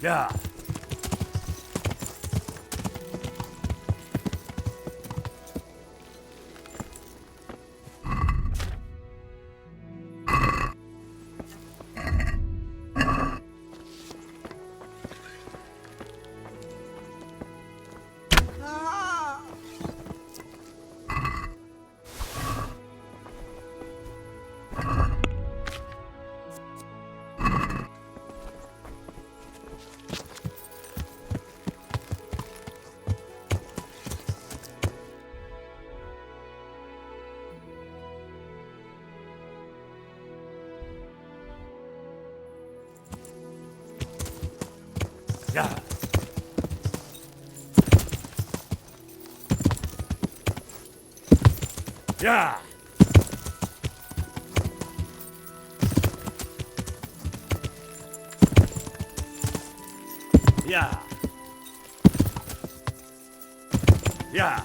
Yeah. Yeah. Yeah. Yeah. Yeah.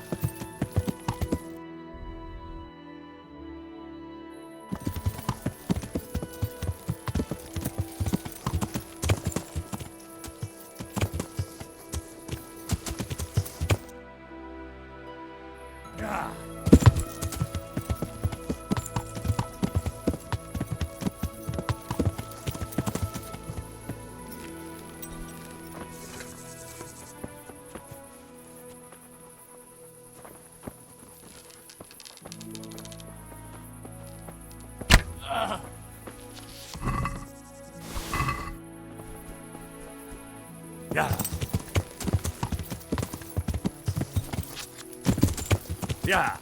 Yeah. Yeah. Yeah.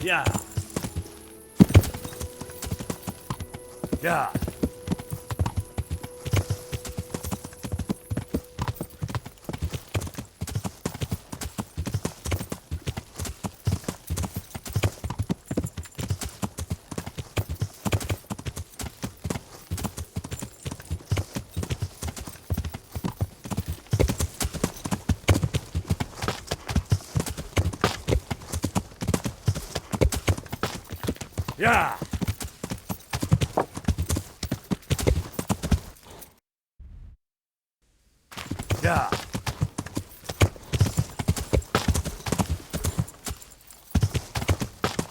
Yeah. Yeah. Yeah. Yeah.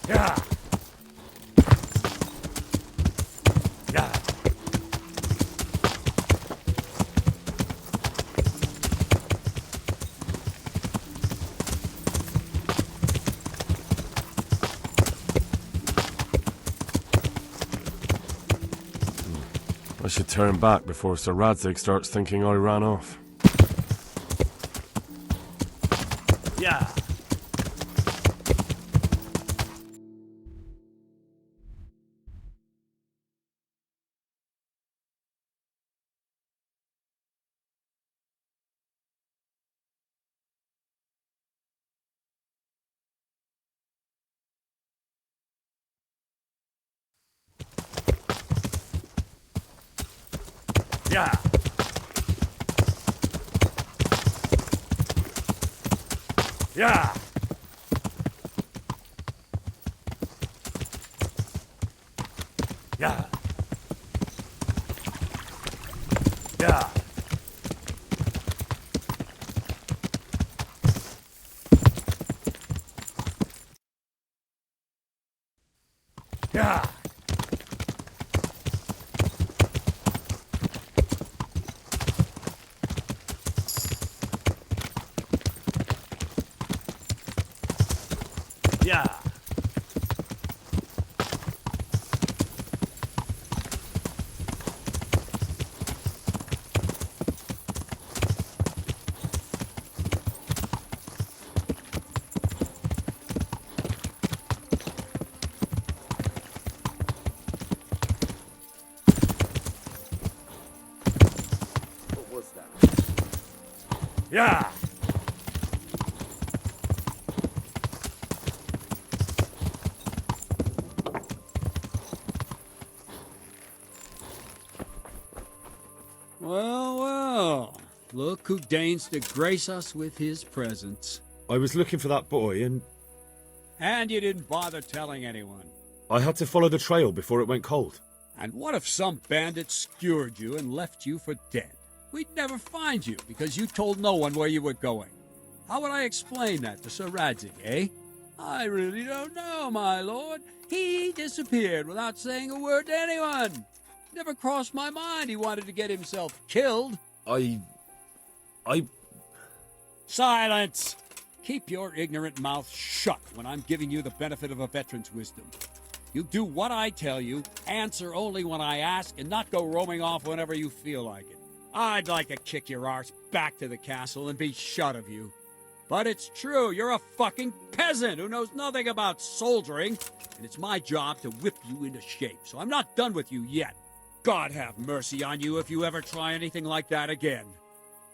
Yeah. Yeah. I should turn back before Sir Radzig starts thinking I ran off. Yeah. Yeah. Yeah. Yeah. Yeah. Yeah. Yeah. What was that? Yeah. Well, well. Look who deigns to grace us with his presence. I was looking for that boy, and And you didn't bother telling anyone. I had to follow the trail before it went cold. And what if some bandit skewered you and left you for dead? We'd never find you because you told no one where you were going. How would I explain that to Sir Radzig, eh? I really don't know, my lord. He disappeared without saying a word to anyone. Never crossed my mind he wanted to get himself killed. I... Silence! Keep your ignorant mouth shut when I'm giving you the benefit of a veteran's wisdom. You do what I tell you, answer only when I ask, and not go roaming off whenever you feel like it. I'd like to kick your arse back to the castle and be shut of you. But it's true, you're a fucking peasant who knows nothing about soldiering, and it's my job to whip you into shape, so I'm not done with you yet. God have mercy on you if you ever try anything like that again.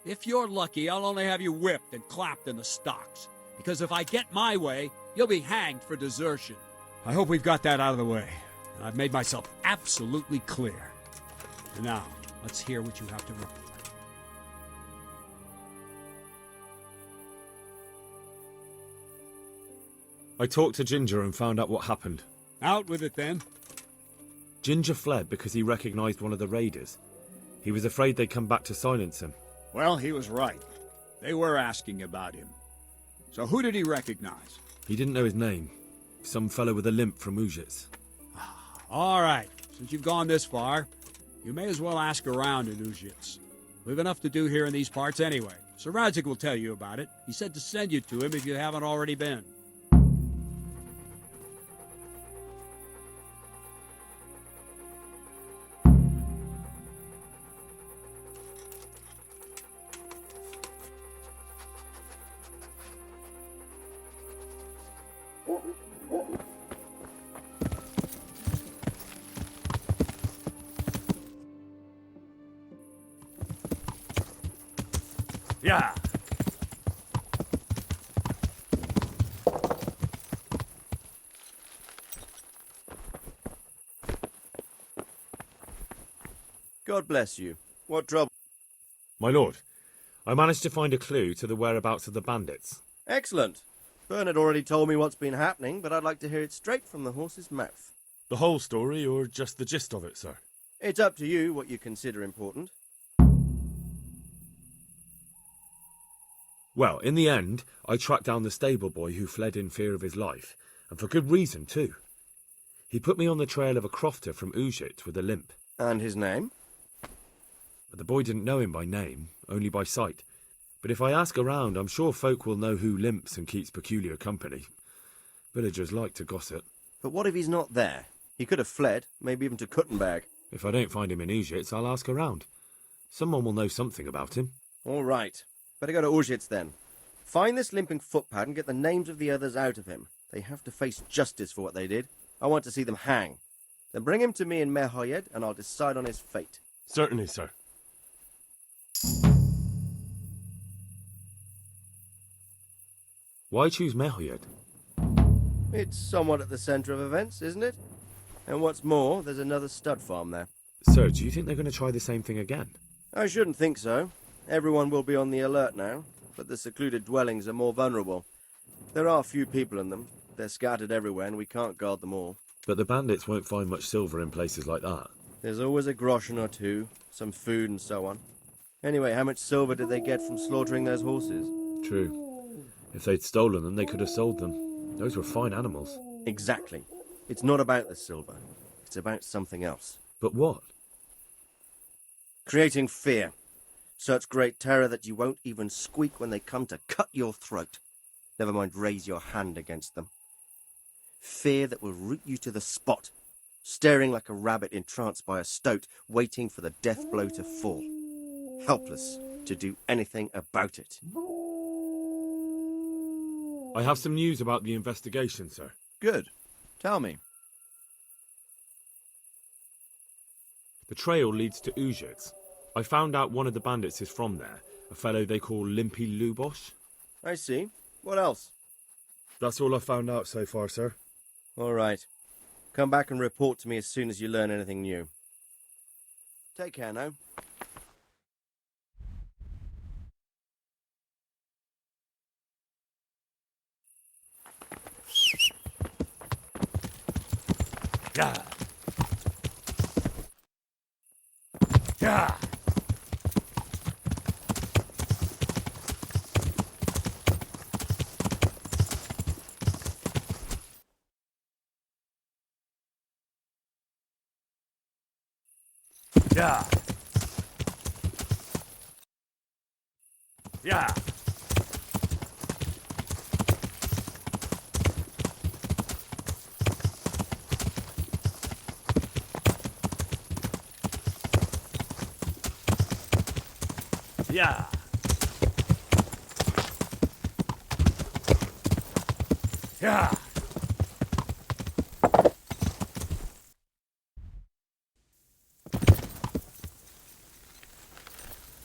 If you're lucky, I'll only have you whipped and clapped in the stocks, because if I get my way, you'll be hanged for desertion. I hope we've got that out of the way, and I've made myself absolutely clear. And now, let's hear what you have to report. I talked to Ginger and found out what happened. Out with it, then. Ginger fled because he recognized one of the raiders. He was afraid they'd come back to silence him. Well, he was right. They were asking about him. So who did he recognize? He didn't know his name. Some fellow with a limp from Uzhitz. All right. Since you've gone this far, you may as well ask around in Uzhitz. We've enough to do here in these parts anyway. Sir Radzig will tell you about it. He said to send you to him if you haven't already been. Yeah. God bless you. What trouble? My lord, I managed to find a clue to the whereabouts of the bandits. Excellent. Bernard already told me what's been happening, but I'd like to hear it straight from the horse's mouth. The whole story, or just the gist of it, sir? It's up to you what you consider important. Well, in the end, I tracked down the stable boy who fled in fear of his life, and for good reason, too. He put me on the trail of a crofter from Uzhitz with a limp. And his name? But the boy didn't know him by name, only by sight. But if I ask around, I'm sure folk will know who limps and keeps peculiar company. Villagers like to gossip. But what if he's not there? He could have fled, maybe even to Kuttenberg. If I don't find him in Uzhitz, I'll ask around. Someone will know something about him. All right. Better go to Uzhitz then. Find this limping footpad and get the names of the others out of him. They have to face justice for what they did. I want to see them hang. Then bring him to me in Merhoyed and I'll decide on his fate. Certainly, sir. Why choose Merhoyed? It's somewhat at the centre of events, isn't it? And what's more, there's another stud farm there. Sir, do you think they're going to try the same thing again? I shouldn't think so. Everyone will be on the alert now, but the secluded dwellings are more vulnerable. There are few people in them. They're scattered everywhere and we can't guard them all. But the bandits won't find much silver in places like that. There's always a groschen or two, some food and so on. Anyway, how much silver did they get from slaughtering those horses? True. If they'd stolen them, they could have sold them. Those were fine animals. Exactly. It's not about the silver. It's about something else. But what? Creating fear. Such great terror that you won't even squeak when they come to cut your throat. Never mind raise your hand against them. Fear that will root you to the spot, staring like a rabbit entranced by a stoat, waiting for the death blow to fall. Helpless to do anything about it. I have some news about the investigation, sir. Good. Tell me. The trail leads to Uzhitz. I found out one of the bandits is from there, a fellow they call Limpy Lubosh. I see. What else? That's all I found out so far, sir. All right. Come back and report to me as soon as you learn anything new. Take care now. Yeah. Yeah. Yeah. Yeah. Yeah. Yeah.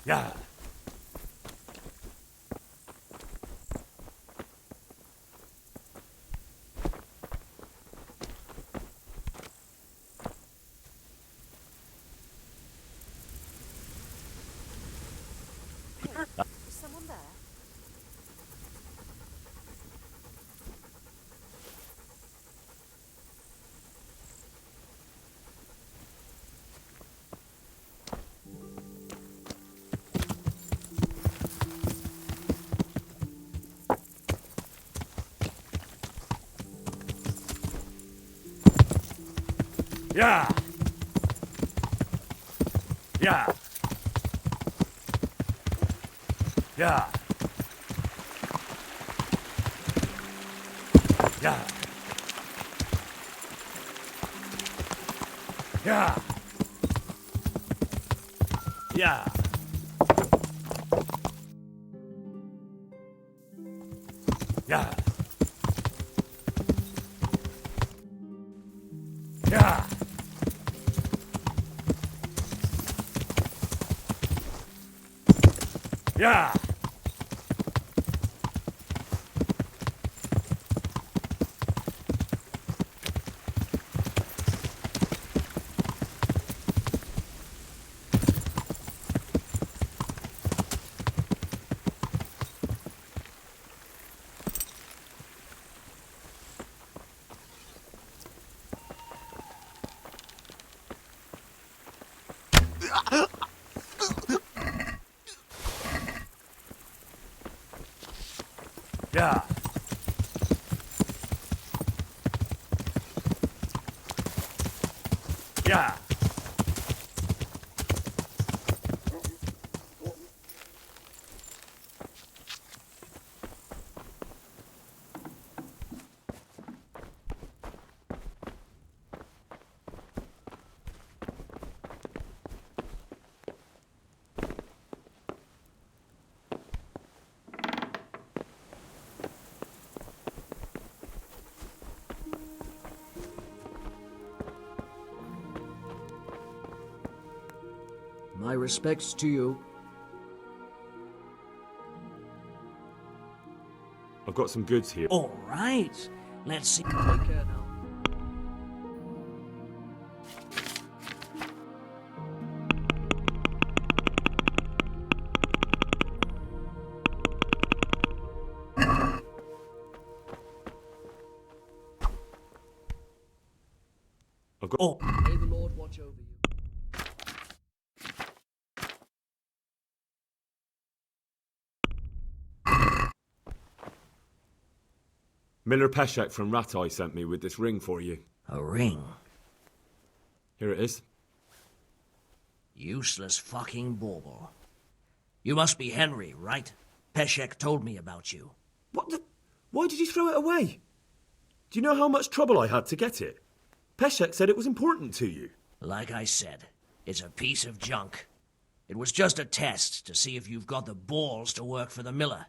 Yeah. Is someone there? Yeah. Yeah. Yeah. Yeah. Yeah. Yeah. Yeah. Yeah. Yeah. Yeah. Yeah. My respects to you. I've got some goods here. All right. Let's see. Take care now. I've got. Oh, may the Lord watch over you. Miller Peshek from Ratai sent me with this ring for you. A ring. Here it is. Useless fucking bauble. You must be Henry, right? Peshek told me about you. What the? Why did you throw it away? Do you know how much trouble I had to get it? Peshek said it was important to you. Like I said, it's a piece of junk. It was just a test to see if you've got the balls to work for the Miller.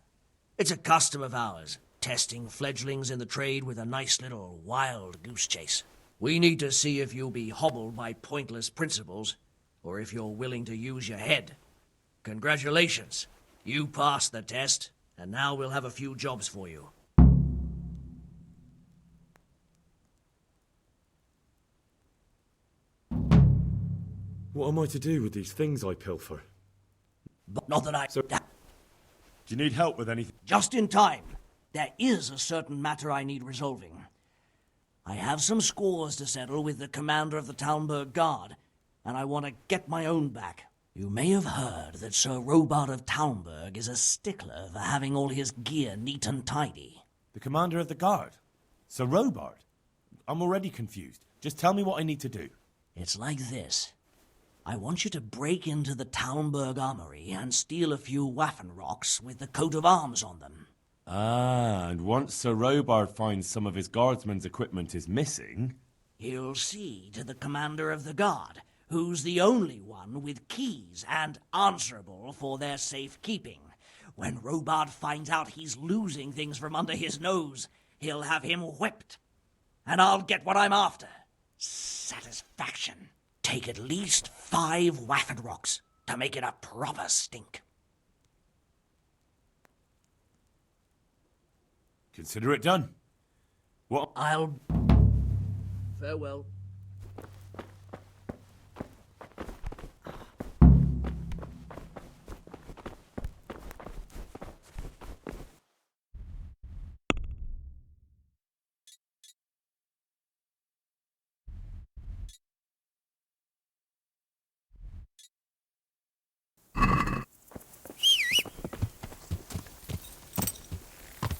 It's a custom of ours, testing fledglings in the trade with a nice little wild goose chase. We need to see if you'll be hobbled by pointless principles, or if you're willing to use your head. Congratulations. You passed the test, and now we'll have a few jobs for you. What am I to do with these things I pilfer? But not that I... So- Do you need help with anything? Just in time. There is a certain matter I need resolving. I have some scores to settle with the commander of the Talmberg Guard, and I want to get my own back. You may have heard that Sir Robard of Talmberg is a stickler for having all his gear neat and tidy. The commander of the guard? Sir Robard? I'm already confused. Just tell me what I need to do. It's like this. I want you to break into the Talmberg armory and steal a few Waffenrocks with the coat of arms on them. Ah, and once Sir Robard finds some of his guardsmen's equipment is missing... He'll see to the commander of the guard, who's the only one with keys and answerable for their safekeeping. When Robard finds out he's losing things from under his nose, he'll have him whipped. And I'll get what I'm after. Satisfaction. Take at least 5 Waffenrocks to make it a proper stink. Consider it done. What? I'll... Farewell.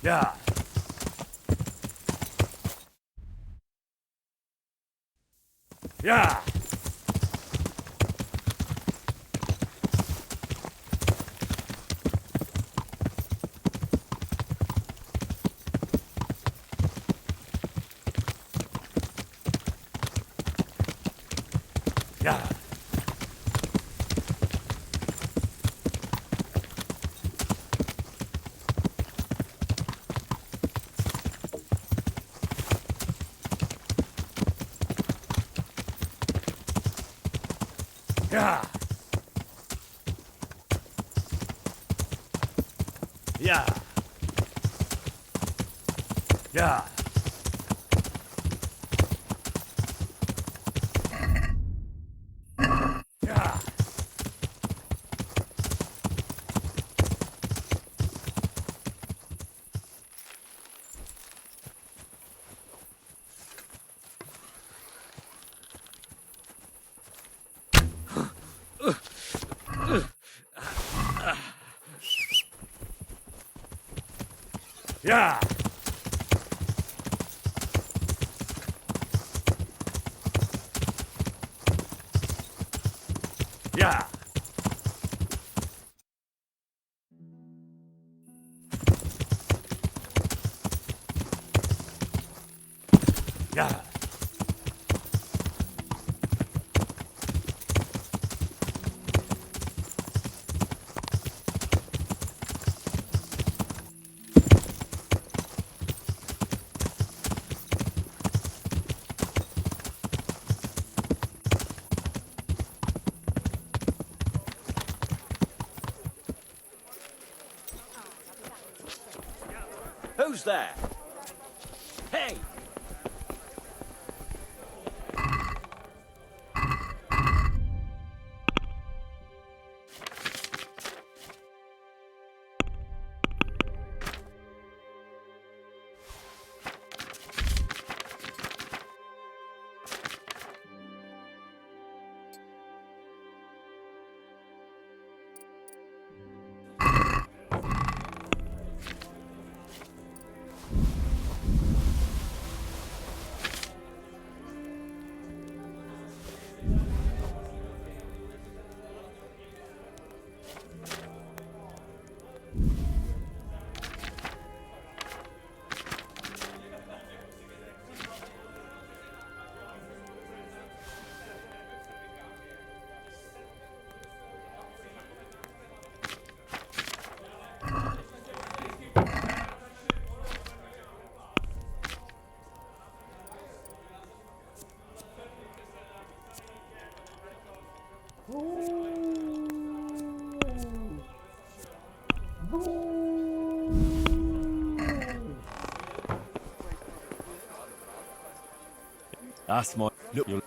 Yeah. Yeah. Yeah. Yeah. Yeah. Yeah. Yeah. Yeah. Yeah. Yeah. Who's there? Hey! That's my... Look, you'll...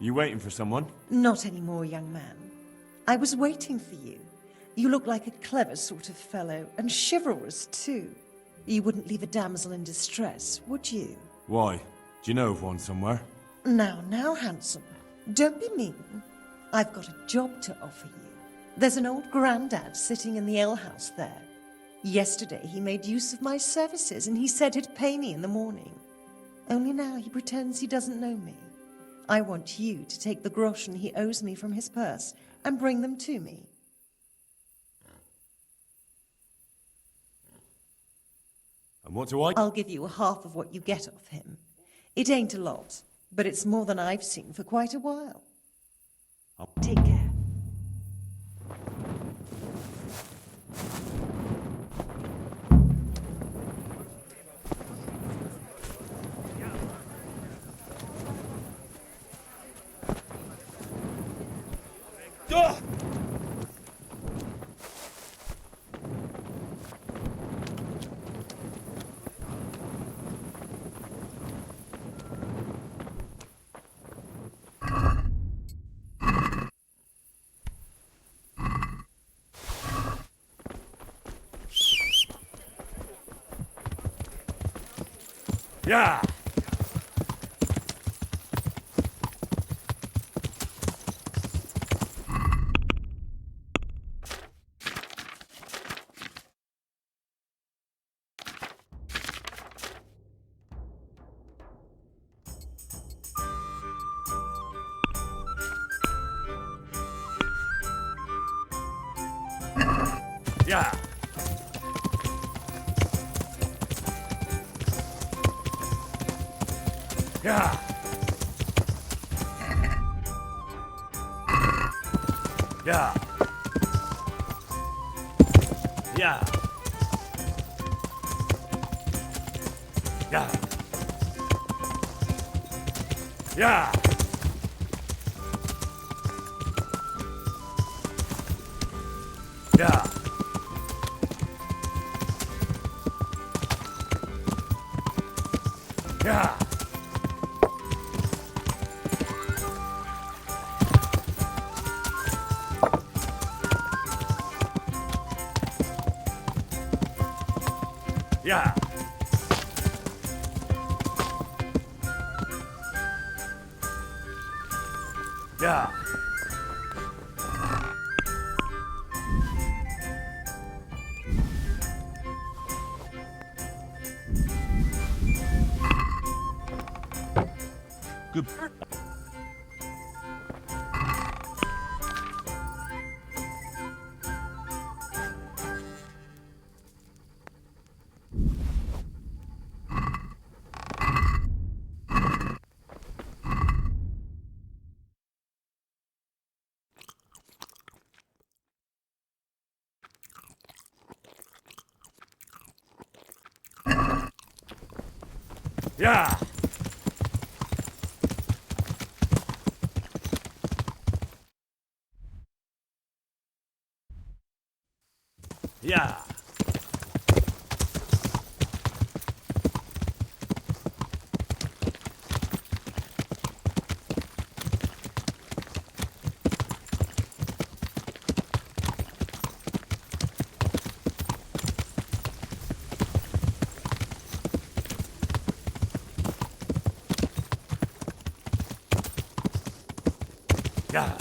You waiting for someone? Not anymore, young man. I was waiting for you. You look like a clever sort of fellow, and chivalrous, too. You wouldn't leave a damsel in distress, would you? Why? Do you know of one somewhere? Now, handsome. Don't be mean. I've got a job to offer you. There's an old grandad sitting in the alehouse there. Yesterday he made use of my services, and he said he'd pay me in the morning. Only now he pretends he doesn't know me. I want you to take the groschen he owes me from his purse and bring them to me. And what do I... I'll give you half of what you get off him. It ain't a lot, but it's more than I've seen for quite a while. Take care. Yeah! Yeah! Yeah! Yeah! Yeah! Yeah! Yeah! Yeah! Yeah! Yeah! Yeah! Good. Yeah! Yeah! Yeah!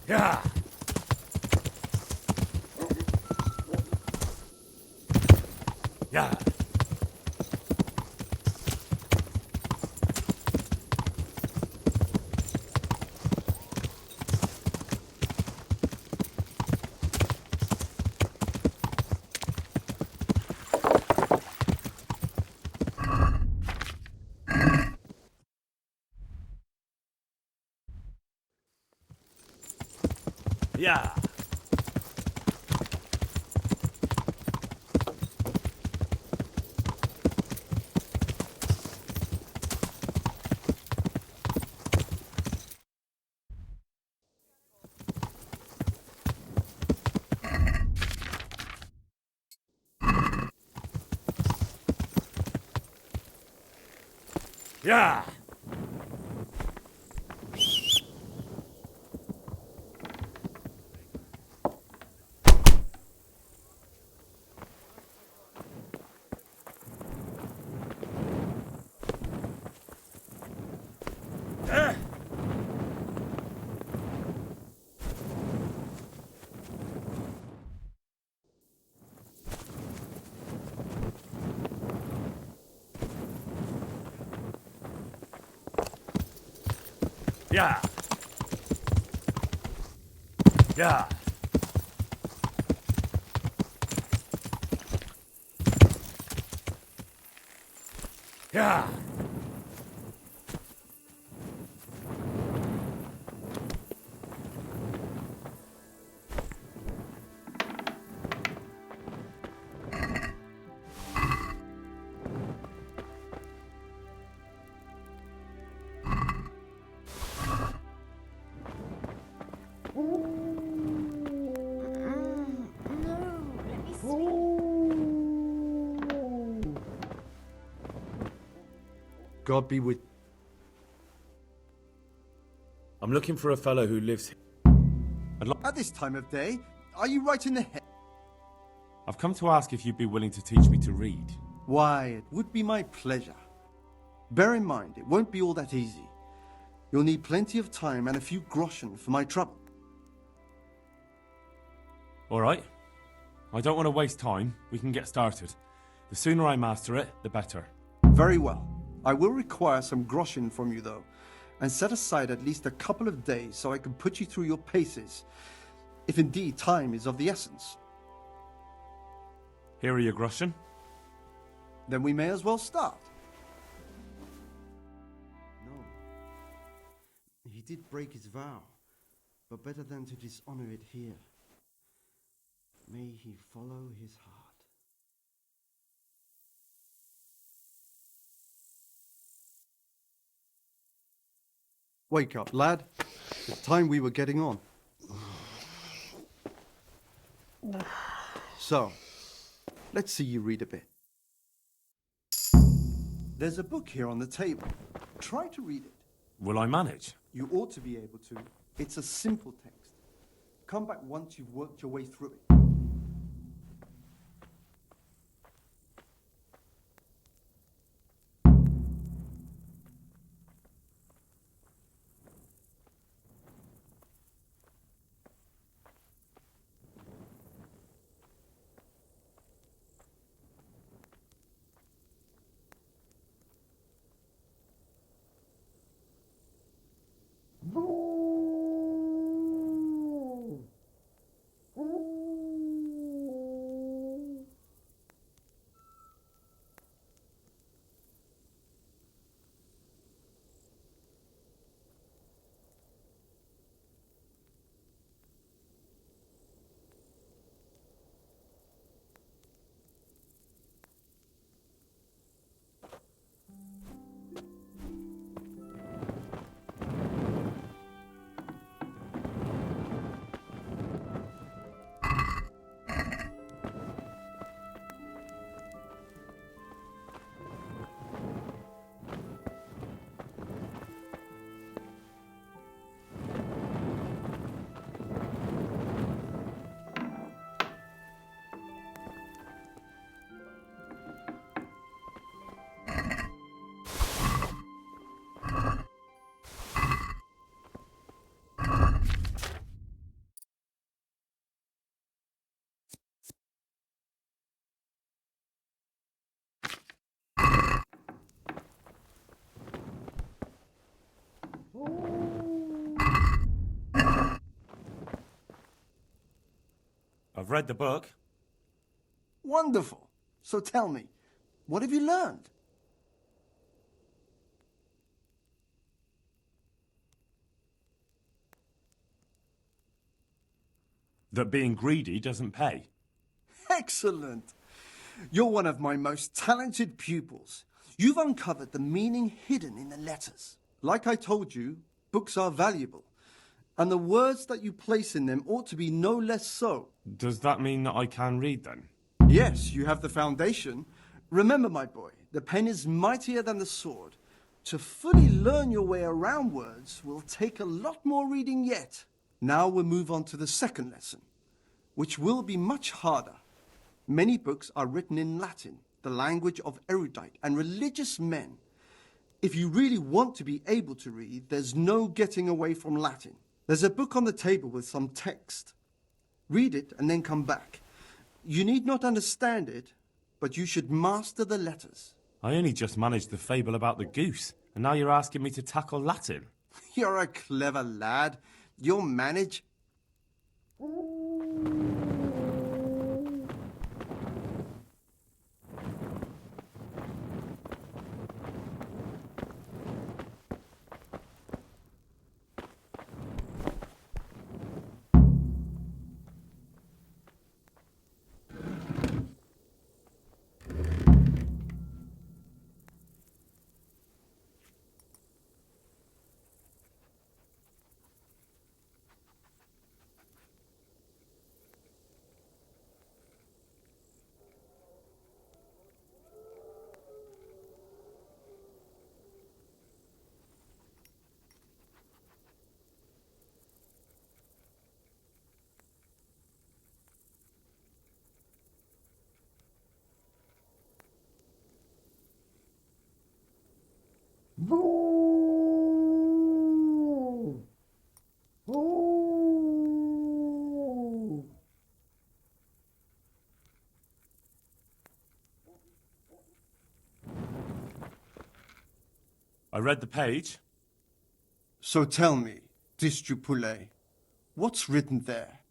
Yeah! Yeah! Yeah. Yeah. Yeah. Yeah. Yeah. God be with. I'm looking for a fellow who lives. At this time of day, are you right in the head? I've come to ask if you'd be willing to teach me to read. Why, it would be my pleasure. Bear in mind, it won't be all that easy. You'll need plenty of time and a few groschen for my trouble. All right. I don't want to waste time. We can get started. The sooner I master it, the better. Very well. I will require some groschen from you, though, and set aside at least a couple of days so I can put you through your paces, if indeed time is of the essence. Here are your groschen. Then we may as well start. No. He did break his vow, but better than to dishonor it here. May he follow his heart. Wake up, lad. It's time we were getting on. So, let's see you read a bit. There's a book here on the table. Try to read it. Will I manage? You ought to be able to. It's a simple text. Come back once you've worked your way through it. I've read the book. Wonderful. So tell me, what have you learned? That being greedy doesn't pay. Excellent! You're one of my most talented pupils. You've uncovered the meaning hidden in the letters. Like I told you, books are valuable. And the words that you place in them ought to be no less so. Does that mean that I can read then? Yes, you have the foundation. Remember, my boy, the pen is mightier than the sword. To fully learn your way around words will take a lot more reading yet. Now we'll move on to the second lesson, which will be much harder. Many books are written in Latin, the language of erudite and religious men. If you really want to be able to read, there's no getting away from Latin. There's a book on the table with some text. Read it and then come back. You need not understand it, but you should master the letters. I only just managed the fable about the goose, and now you're asking me to tackle Latin. You're a clever lad. You'll manage. I read the page. So tell me, Distrupule, what's written there?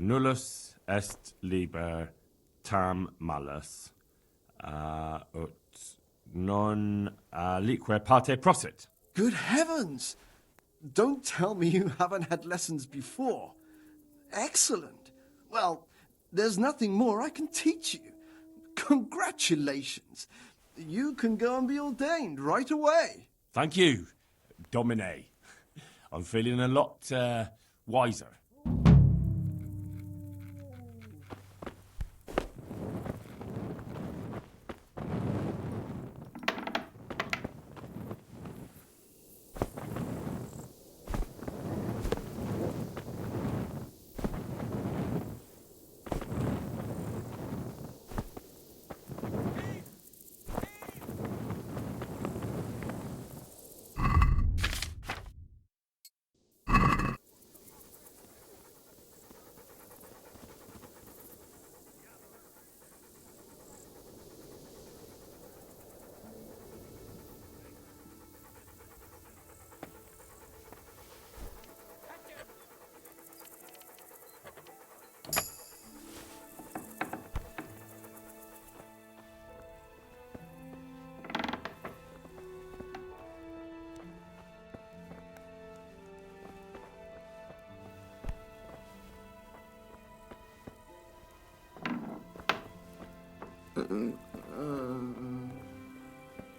Nullus est liber tam malus, ut non alique parte prosit. Good heavens! Don't tell me you haven't had lessons before. Excellent. Well, there's nothing more I can teach you. Congratulations. You can go and be ordained right away. Thank you, Domine. I'm feeling a lot wiser.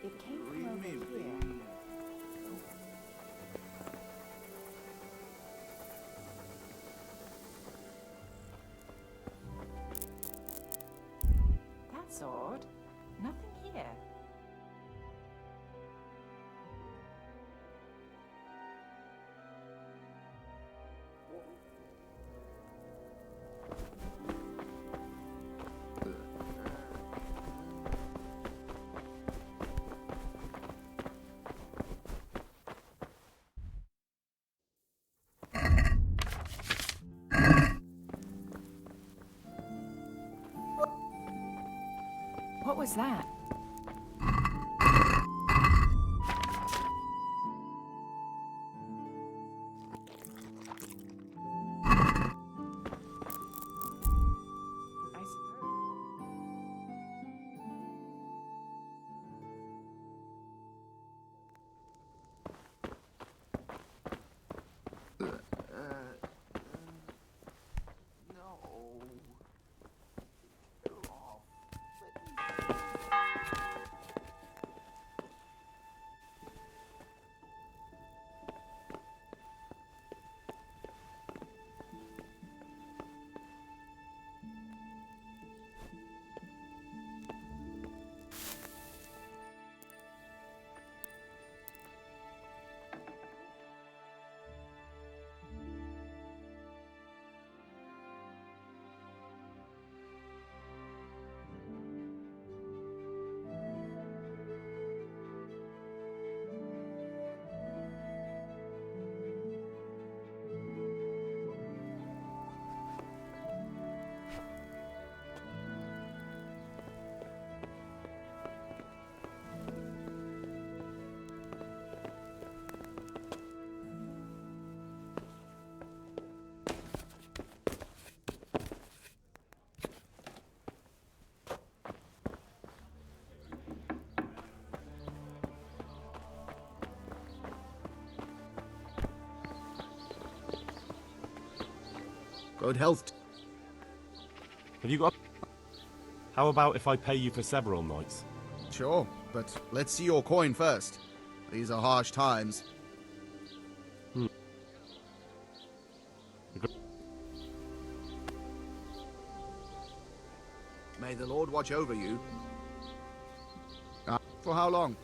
It came from over here. That's odd. Nothing here. What was that? Good health. Have you got... How about if I pay you for several nights? Sure, but let's see your coin first. These are harsh times. May the Lord watch over you. For how long?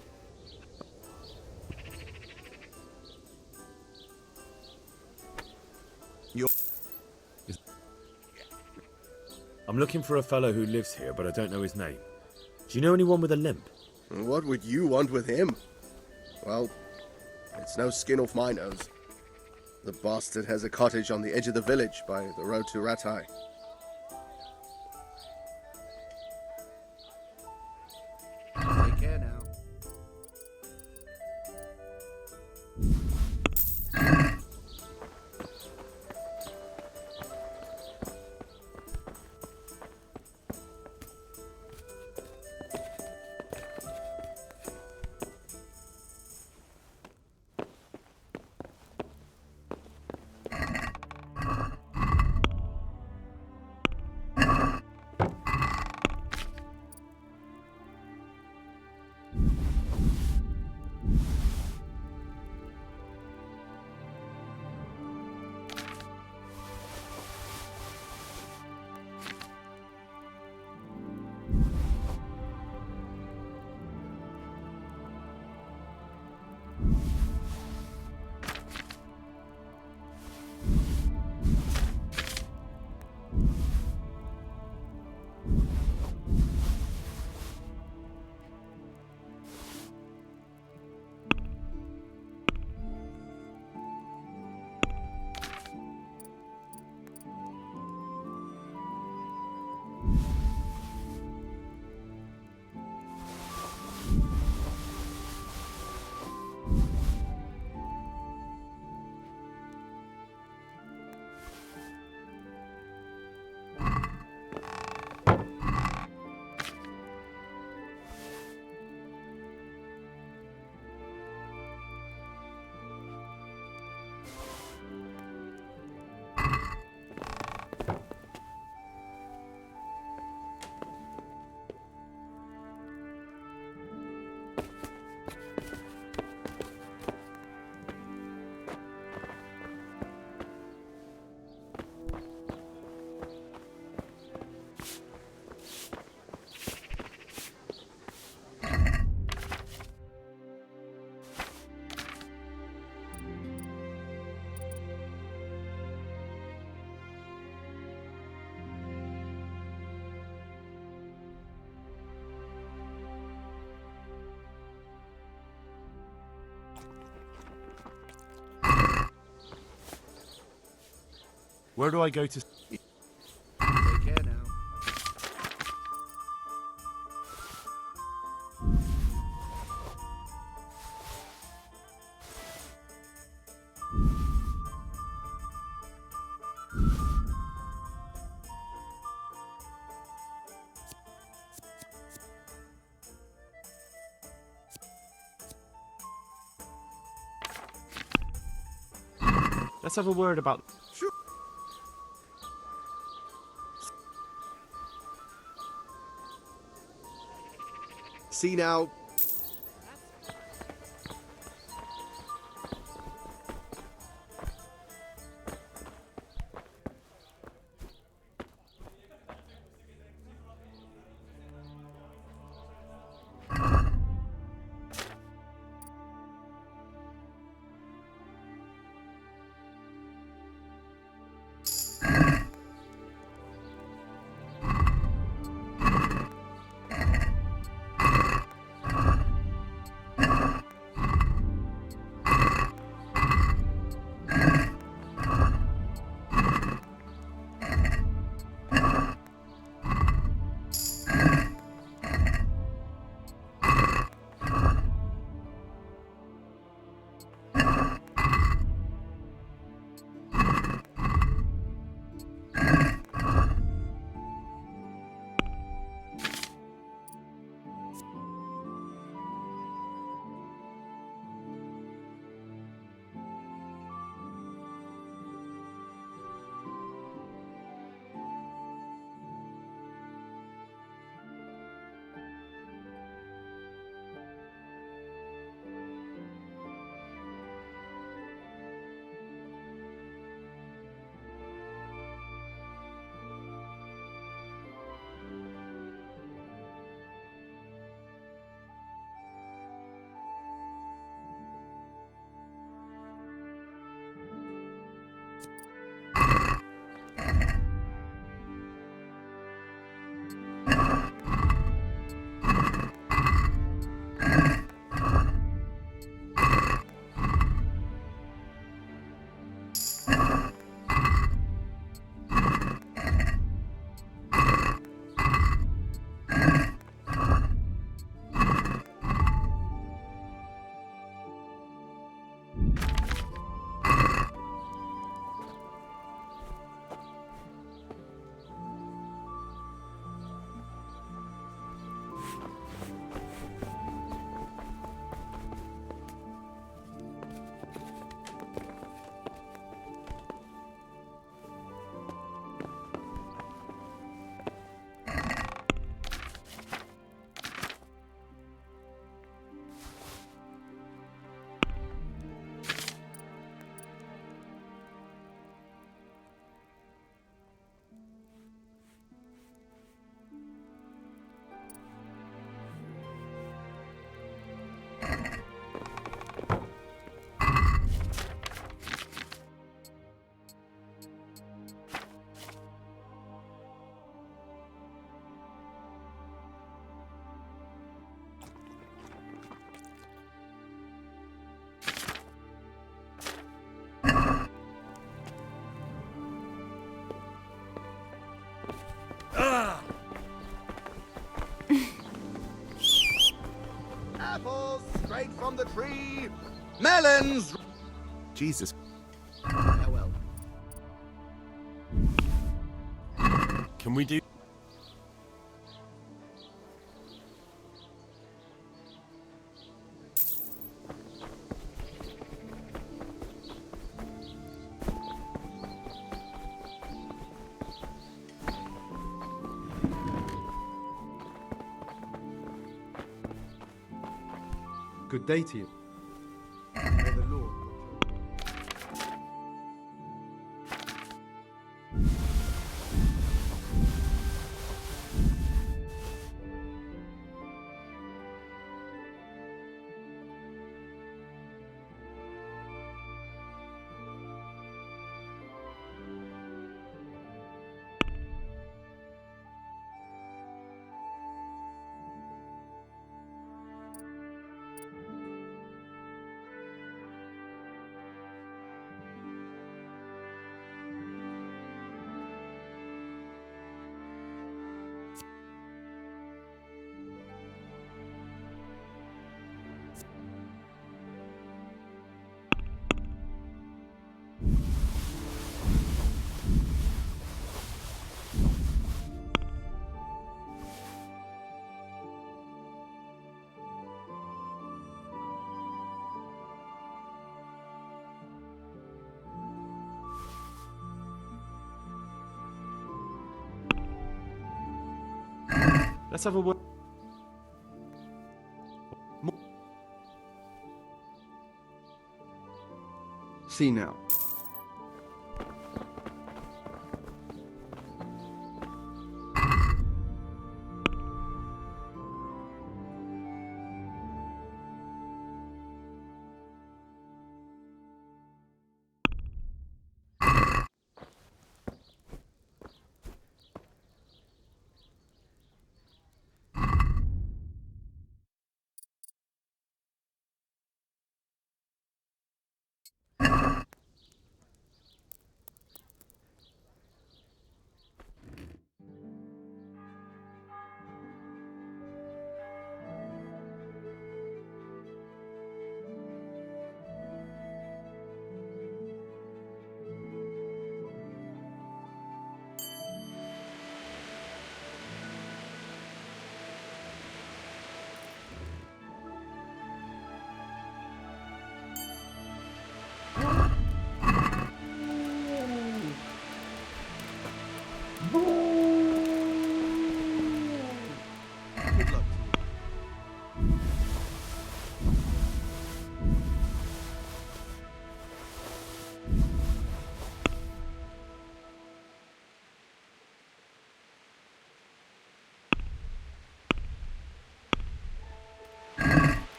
I'm looking for a fellow who lives here, but I don't know his name. Do you know anyone with a limp? What would you want with him? Well, it's no skin off my nose. The bastard has a cottage on the edge of the village by the road to Rattay. Take care now. Where do I go to... Take care now. Let's have a word about... See now. Apples straight from the tree. Melons. Jesus. Farewell. Can we do? Good day to you. May the Lord. Let's have a word. See now. Good luck.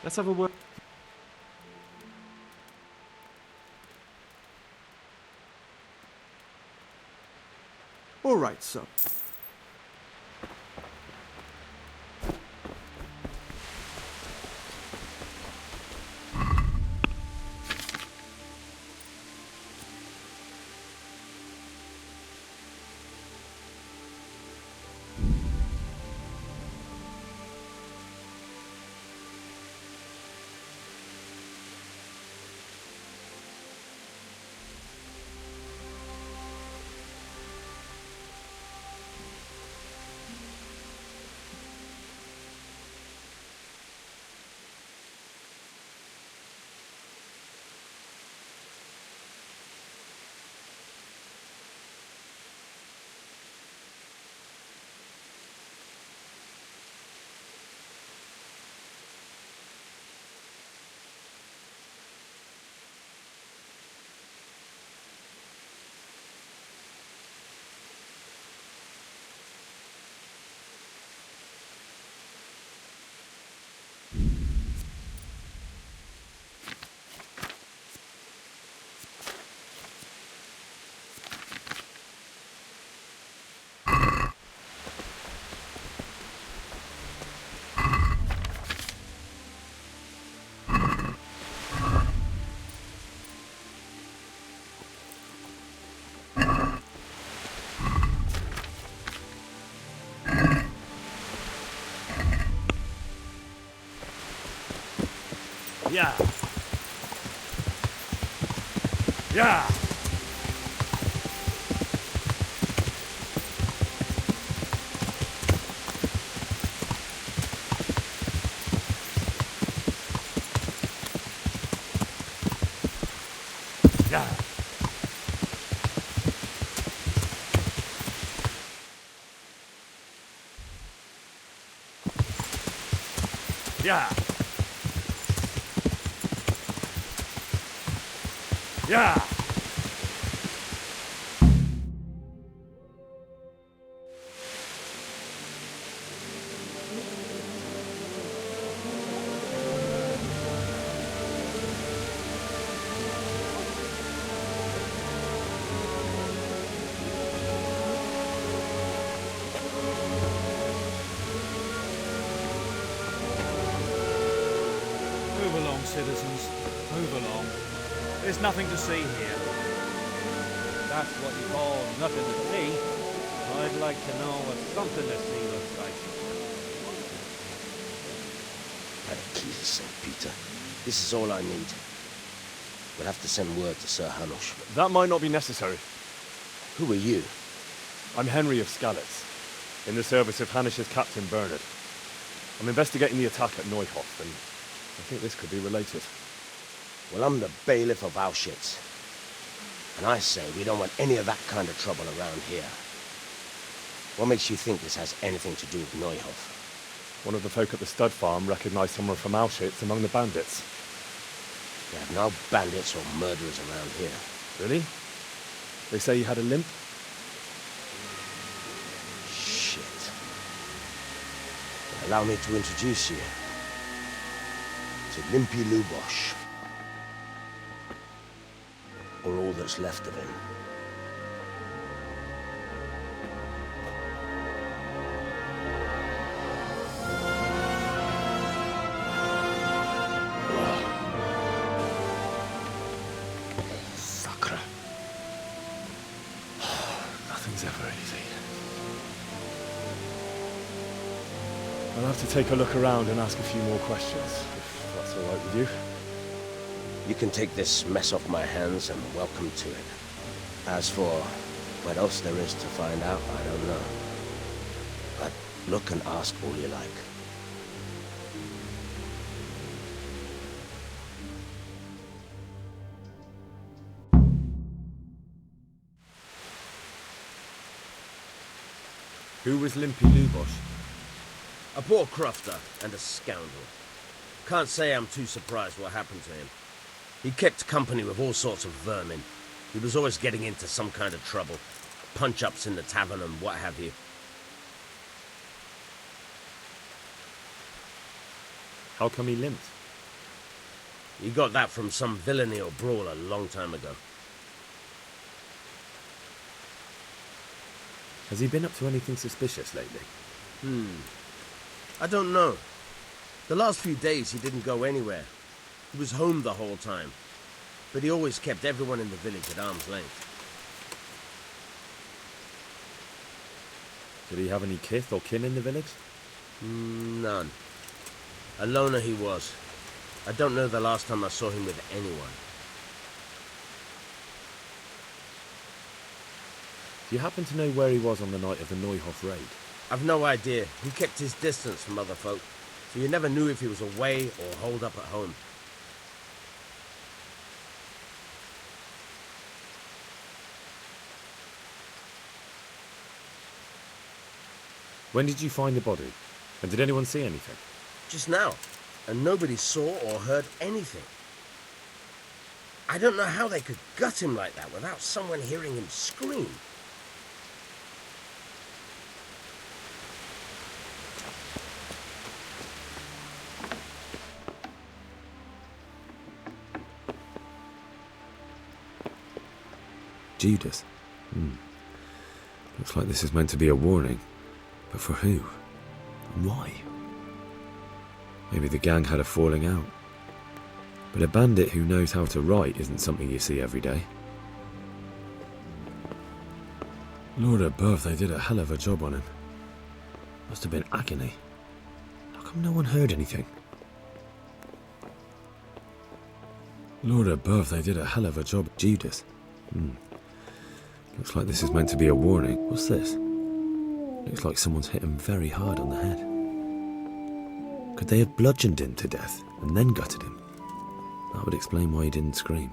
Let's have a word. All right, so. Yeah. Yeah. Yeah. Yeah. Yeah. Move along, citizens. Move along. There's nothing to see here. That's what you call nothing to see. I'd like to know what something to see looks like. By the keys of St. Peter, this is all I need. We'll have to send word to Sir Hanush. That might not be necessary. Who are you? I'm Henry of Skalitz, in the service of Hanush's Captain Bernard. I'm investigating the attack at Neuhof, and I think this could be related. Well, I'm the bailiff of Auschwitz. And I say we don't want any of that kind of trouble around here. What makes you think this has anything to do with Neuhof? One of the folk at the stud farm recognized someone from Auschwitz among the bandits. We have no bandits or murderers around here. Really? They say he had a limp? Shit. Allow me to introduce you to Limpy Lubosh. Or all that's left of him. Sacre. Nothing's ever easy. I'll have to take a look around and ask a few more questions, if that's all right with you. You can take this mess off my hands and welcome to it. As for what else there is to find out, I don't know. But look and ask all you like. Who was Limpy Lubosh? A poor crofter and a scoundrel. Can't say I'm too surprised what happened to him. He kept company with all sorts of vermin. He was always getting into some kind of trouble. Punch-ups in the tavern and what have you. How come he limped? He got that from some villainy or brawl a long time ago. Has he been up to anything suspicious lately? I don't know. The last few days he didn't go anywhere. He was home the whole time. But he always kept everyone in the village at arm's length. Did he have any kith or kin in the village? None. A loner he was. I don't know the last time I saw him with anyone. Do you happen to know where he was on the night of the Neuhof raid? I've no idea. He kept his distance from other folk, so you never knew if he was away or holed up at home. When did you find the body? And did anyone see anything? Just now. And nobody saw or heard anything. I don't know how they could gut him like that without someone hearing him scream. Judas. Looks like this is meant to be a warning. But for who? And why? Maybe the gang had a falling out. But a bandit who knows how to write isn't something you see every day. Lord above, they did a hell of a job on him. Must have been agony. How come no one heard anything? Lord above, they did a hell of a job, Judas. Looks like this is meant to be a warning. What's this? Looks like someone's hit him very hard on the head. Could they have bludgeoned him to death and then gutted him? That would explain why he didn't scream.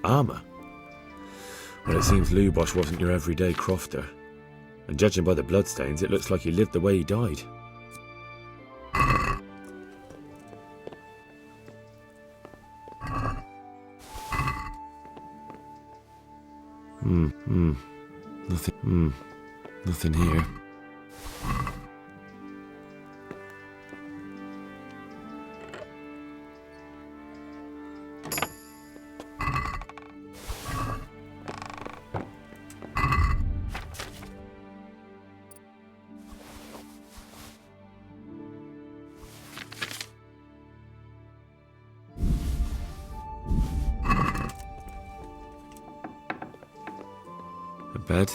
Armour? Well, it seems Lubosh wasn't your everyday crofter. And judging by the bloodstains, it looks like he lived the way he died. Nothing here. A bed.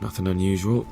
Nothing unusual.